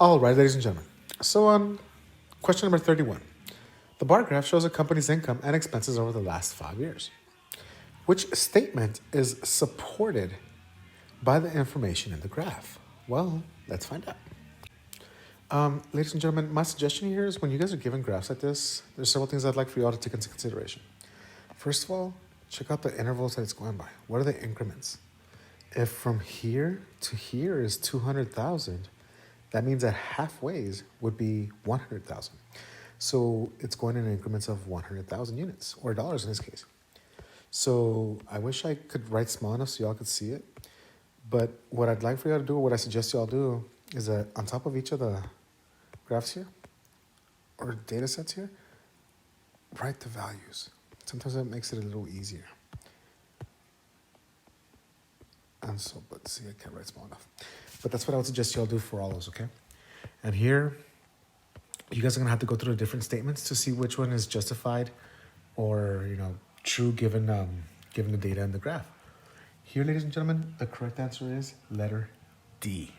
All right, ladies and gentlemen. So on question number 31, the bar graph shows a company's income and expenses over the last 5 years. Which statement is supported by the information in the graph? Well, let's find out. Ladies and gentlemen, my suggestion here is when you guys are given graphs like this, there's several things I'd like for you all to take into consideration. First of all, check out the intervals that it's going by. What are the increments? If from here to here is 200,000, that means that halfways would be 100,000. So it's going in increments of 100,000 units, or dollars in this case. So I wish I could write small enough so y'all could see it. But what I'd like for y'all to do, or what I suggest y'all do, is that on top of each of the graphs here, or data sets here, write the values. Sometimes that makes it a little easier. And so, but see, I can't write small enough. But that's what I would suggest y'all do for all those, okay? And here, you guys are gonna have to go through the different statements to see which one is justified or, true given the data in the graph. Here, ladies and gentlemen, the correct answer is letter D.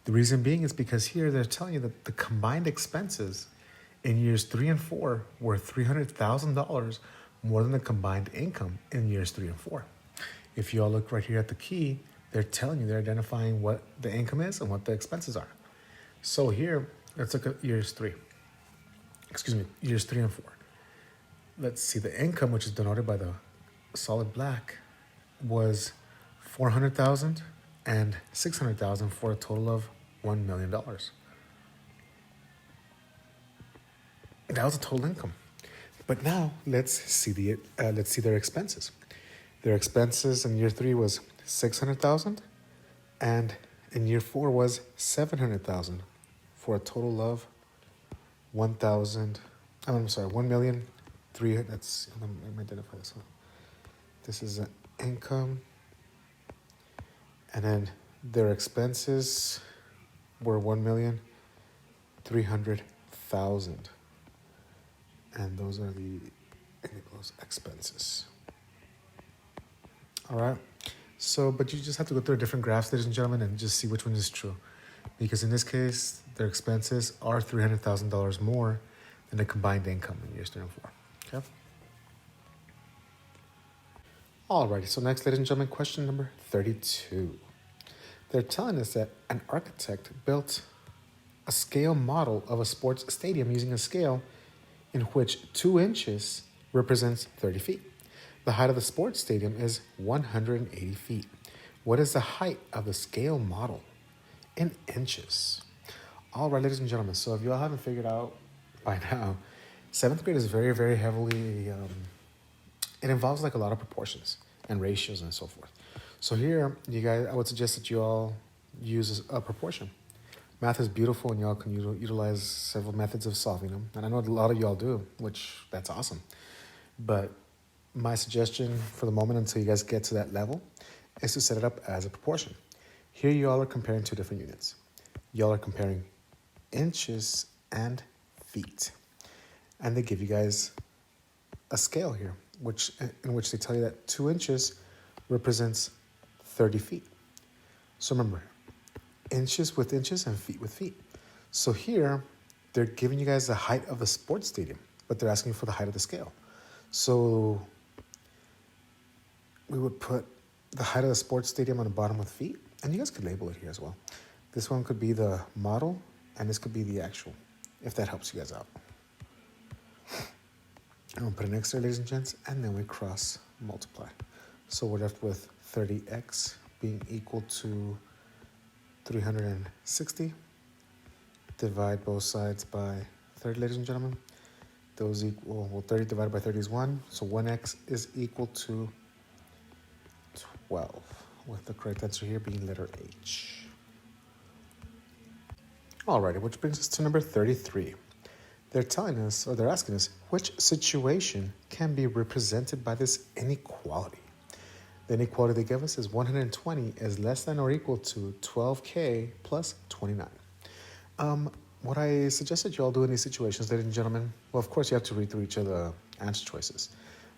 The reason being is because here they're telling you that the combined expenses in years 3 and 4 were $300,000 more than the combined income in years 3 and 4. If you all look right here at the key, they're telling you, they're identifying what the income is and what the expenses are. So here, let's look at years 3 and 4. Let's see, the income, which is denoted by the solid black, was 400,000 and 600,000 for a total of $1 million. That was a total income. But now let's see their expenses. Their expenses in year 3 was 600,000, and in year 4 was 700,000 for a total of 1,003. Let me identify this one. This is an income, and then their expenses were 1,300,000, and those are the expenses. All right. So, but you just have to go through different graphs, ladies and gentlemen, and just see which one is true. Because in this case, their expenses are $300,000 more than the combined income in years 3 and 4. Okay. Alrighty, so next, ladies and gentlemen, question number 32. They're telling us that an architect built a scale model of a sports stadium using a scale in which 2 inches represents 30 feet. The height of the sports stadium is 180 feet. What is the height of the scale model in inches? All right, ladies and gentlemen, so if you all haven't figured out by now, 7th grade is very, very heavily, it involves like a lot of proportions and ratios and so forth. So here, you guys, I would suggest that you all use a proportion. Math is beautiful and y'all can utilize several methods of solving them. And I know a lot of y'all do, which that's awesome. But my suggestion for the moment until you guys get to that level is to set it up as a proportion. Here you all are comparing 2 different units. Y'all are comparing inches and feet. And they give you guys a scale here, in which they tell you that 2 inches represents 30 feet. So remember, inches with inches and feet with feet. So here, they're giving you guys the height of the sports stadium, but they're asking for the height of the scale. So we would put the height of the sports stadium on the bottom with feet, and you guys could label it here as well. This one could be the model, and this could be the actual, if that helps you guys out. And we'll put an X there, ladies and gents, and then we cross multiply. So we're left with 30x being equal to 360. Divide both sides by 30, ladies and gentlemen. Those equal, well, 30 divided by 30 is 1, so 1x is equal to 12, with the correct answer here being letter H. Alrighty, which brings us to number 33. They're telling us, or they're asking us, which situation can be represented by this inequality? The inequality they give us is 120 is less than or equal to 12k plus 29. What I suggested you all do in these situations, ladies and gentlemen, well, of course you have to read through each of the answer choices.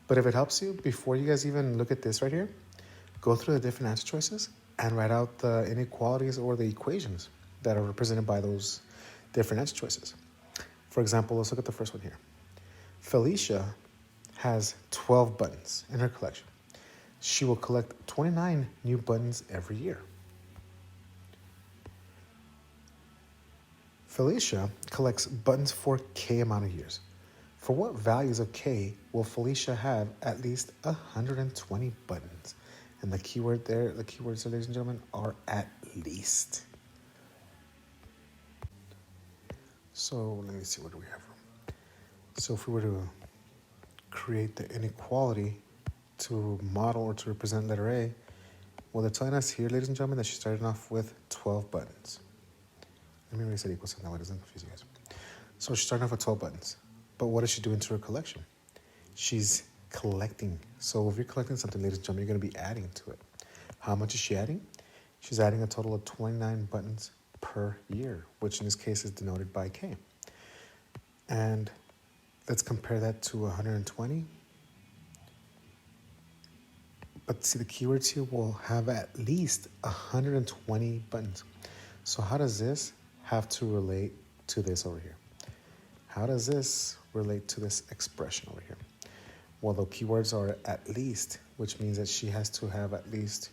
But if it helps you, before you guys even look at this right here, go through the different answer choices and write out the inequalities or the equations that are represented by those different answer choices. For example, let's look at the first one here. Felicia has 12 buttons in her collection. She will collect 29 new buttons every year. Felicia collects buttons for K amount of years. For what values of K will Felicia have at least 120 buttons? And the keyword there, the keywords, ladies and gentlemen, are at least. So let me see, what do we have? So if we were to create the inequality to model or to represent letter A, well, they're telling us here, ladies and gentlemen, that she started off with 12 buttons. Let me erase that equal sign, that way it doesn't confuse you guys. So she's starting off with 12 buttons. But what is she doing to her collection? She's collecting. So if you're collecting something, ladies and gentlemen, you're going to be adding to it. How much is she adding? She's adding a total of 29 buttons per year, which in this case is denoted by K. And let's compare that to 120. But see, the keywords here will have at least 120 buttons. So how does this have to relate to this over here? How does this relate to this expression over here? Well, the keywords are at least, which means that she has to have at least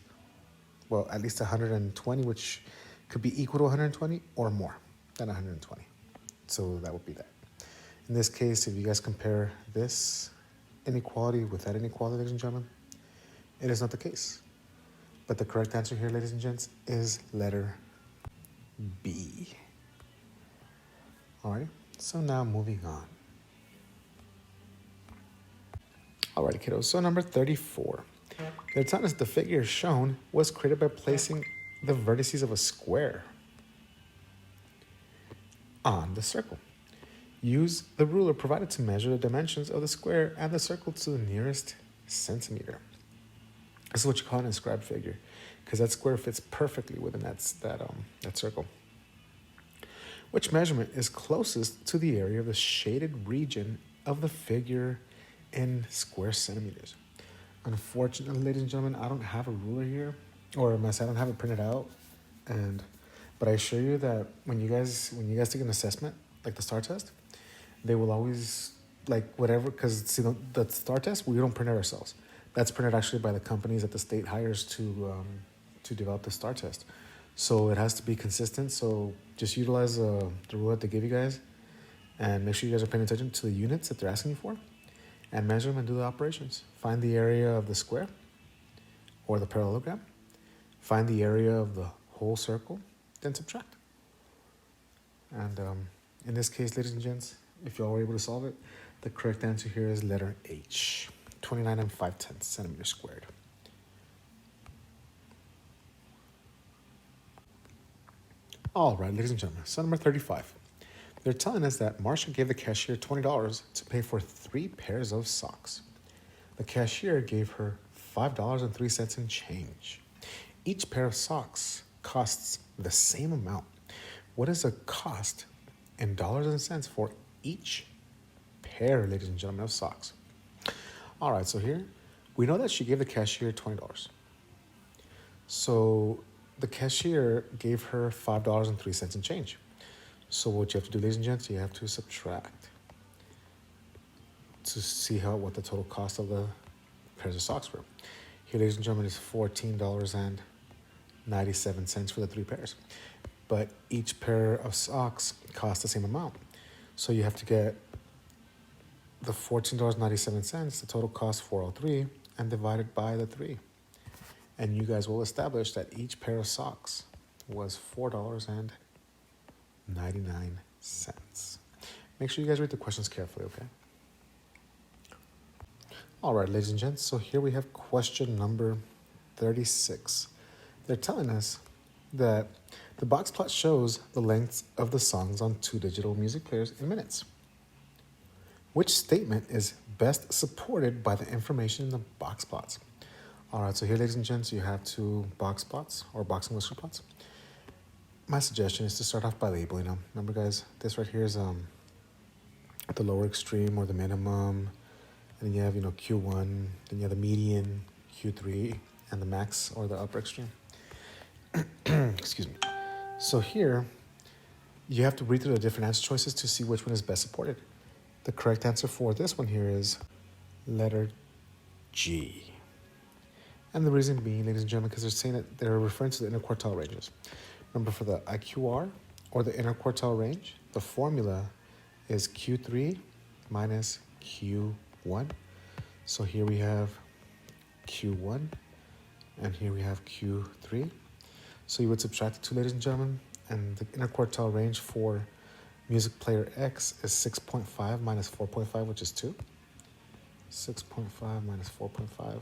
120, which could be equal to 120 or more than 120. So that would be that. In this case, if you guys compare this inequality with that inequality, ladies and gentlemen, it is not the case. But the correct answer here, ladies and gents, is letter B. Alrighty, so now moving on. Alrighty, kiddos, so number 34. They're telling us the figure shown was created by placing the vertices of a square on the circle. Use the ruler provided to measure the dimensions of the square and the circle to the nearest centimeter. This is what you call an inscribed figure, because that square fits perfectly within that circle. Which measurement is closest to the area of the shaded region of the figure in square centimeters? Unfortunately, ladies and gentlemen, I don't have a ruler here, or I don't have it printed out. But I assure you that when you guys take an assessment, like the STAAR test, they will always, like, whatever, because see, the STAAR test, we don't print it ourselves. That's printed actually by the companies that the state hires to develop the STAAR test. So it has to be consistent. So just utilize the rule that they give you guys, and make sure you guys are paying attention to the units that they're asking you for, and measure them and do the operations. Find the area of the square or the parallelogram. Find the area of the whole circle, then subtract. And in this case, ladies and gents, if you all were able to solve it, the correct answer here is letter H, 29 and 5/10 centimeters squared. All right, ladies and gentlemen, so number 35. They're telling us that Marsha gave the cashier $20 to pay for 3 pairs of socks. The cashier gave her $5.03 in change. Each pair of socks costs the same amount. What is the cost in dollars and cents for each pair, ladies and gentlemen, of socks? All right, so here, we know that she gave the cashier $20. So the cashier gave her $5.03 in change. So what you have to do, ladies and gents, you have to subtract to see what the total cost of the pairs of socks were. Here, ladies and gentlemen, is $14.97 for the 3 pairs. But each pair of socks costs the same amount. So you have to get the $14.97, the total cost $4.03, and divide it by the 3. And you guys will establish that each pair of socks was $4.99. Make sure you guys read the questions carefully, okay? All right, ladies and gents, so here we have question number 36. They're telling us that the box plot shows the lengths of the songs on 2 digital music players in minutes. Which statement is best supported by the information in the box plots? All right, so here, ladies and gents, you have 2 box plots or box and whisker plots. My suggestion is to start off by labeling them. Remember, guys, this right here is the lower extreme or the minimum, and then you have Q1, then you have the median, Q3, and the max or the upper extreme. Excuse me. So here You have to read through the different answer choices to see which one is best supported. The correct answer for this one here is letter G. And the reason being, ladies and gentlemen, because they're saying that they're referring to the interquartile ranges. Remember, for the IQR, or the interquartile range, the formula is Q3 minus Q1. So here we have Q1, and here we have Q3. So you would subtract the two, ladies and gentlemen, and the interquartile range for music player X is 6.5 minus 4.5, which is 2. 6.5 minus 4.5,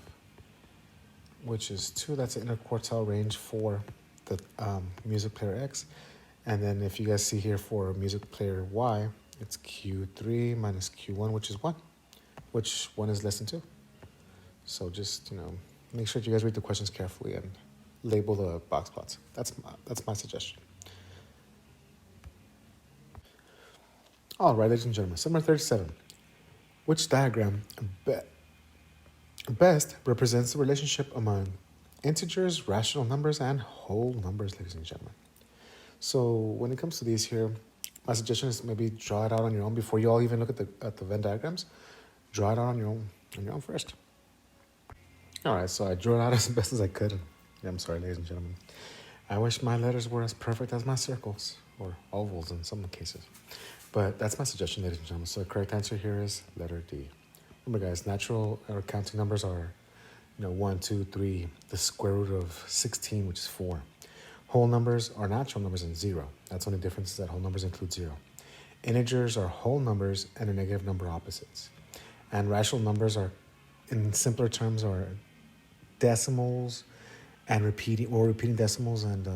which is 2. That's the interquartile range for the music player X. And then if you guys see here for music player Y, it's Q3 minus Q1, which is 1. Which 1 is less than 2. So just, make sure that you guys read the questions carefully and label the box plots. That's my suggestion. All right, ladies and gentlemen, so number 37. Which diagram best represents the relationship among integers, rational numbers, and whole numbers, ladies and gentlemen? So when it comes to these here, my suggestion is maybe draw it out on your own before you all even look at the Venn diagrams. Draw it out on your own first. All right, so I drew it out as best as I could. Yeah, I'm sorry, ladies and gentlemen. I wish my letters were as perfect as my circles, or ovals in some cases. But that's my suggestion, ladies and gentlemen. So the correct answer here is letter D. Remember, guys, natural or counting numbers are, 1, 2, 3, the square root of 16, which is 4. Whole numbers are natural numbers and 0. That's the only difference, is that whole numbers include 0. Integers are whole numbers and a negative number opposites. And rational numbers are, in simpler terms, are decimals and repeating decimals and,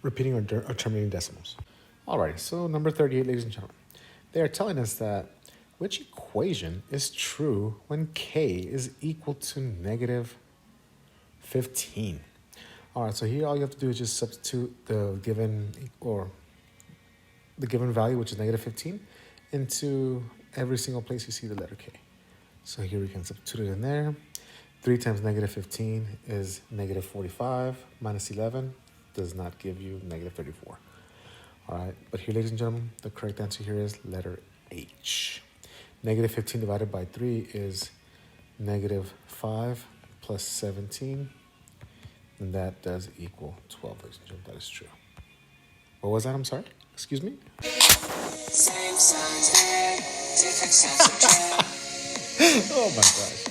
repeating or terminating decimals. Alright, so number 38, ladies and gentlemen. They are telling us that which equation is true when k is equal to negative 15? Alright, so here all you have to do is just substitute the given value, which is negative 15, into every single place you see the letter k. So here we can substitute it in there. 3 times negative 15 is negative 45 minus 11 does not give you negative 34. All right, but here, ladies and gentlemen, the correct answer here is letter H. Negative 15 divided by 3 is negative 5 plus 17, and that does equal 12, ladies and gentlemen. That is true. What was that? I'm sorry. Excuse me? Same signs add, different signs subtract. Oh my gosh.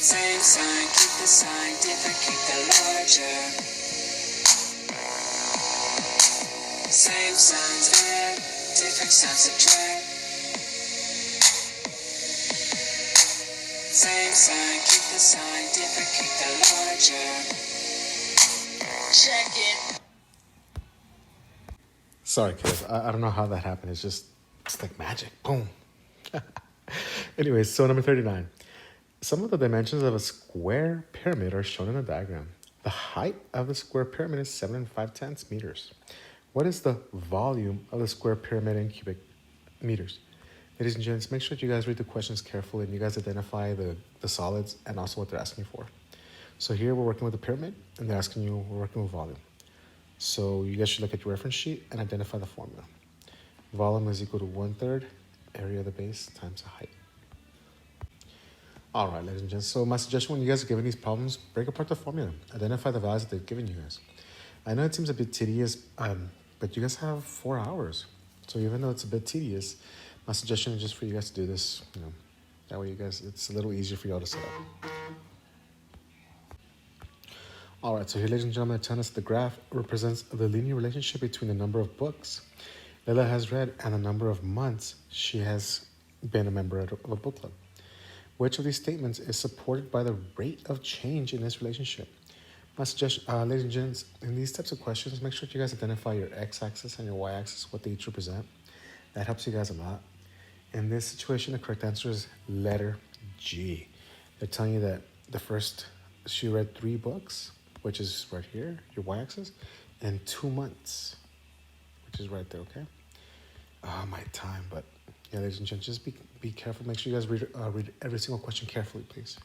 Same sign, keep the sign, different, keep the larger. Same signs add, different signs subtract. Same sign, keep the sign, different, keep the larger. Check it. Sorry, kids. I don't know how that happened. It's like magic. Boom. Anyways, so number 39. Some of the dimensions of a square pyramid are shown in a diagram. The height of the square pyramid is 7 5/10 meters. What is the volume of the square pyramid in cubic meters? Ladies and gents, make sure that you guys read the questions carefully and you guys identify the solids and also what they're asking for. So here we're working with the pyramid and they're asking you, we're working with volume. So you guys should look at your reference sheet and identify the formula. Volume is equal to 1/3 area of the base times the height. All right, ladies and gents. So my suggestion when you guys are given these problems, break apart the formula. Identify the values that they've given you guys. I know it seems a bit tedious, but you guys have 4 hours. So even though it's a bit tedious, my suggestion is just for you guys to do this, that way you guys, it's a little easier for y'all to set up. All right, so here, ladies and gentlemen, telling us the graph represents the linear relationship between the number of books Lila has read and the number of months she has been a member of a book club. Which of these statements is supported by the rate of change in this relationship? My suggestion, ladies and gents, in these types of questions, make sure that you guys identify your x-axis and your y-axis, what they each represent. That helps you guys a lot. In this situation, the correct answer is letter G. They're telling you that she read 3 books, which is right here, your y-axis, in 2 months, which is right there, okay? My time, but yeah, ladies and gents, just be careful. Make sure you guys read every single question carefully, please.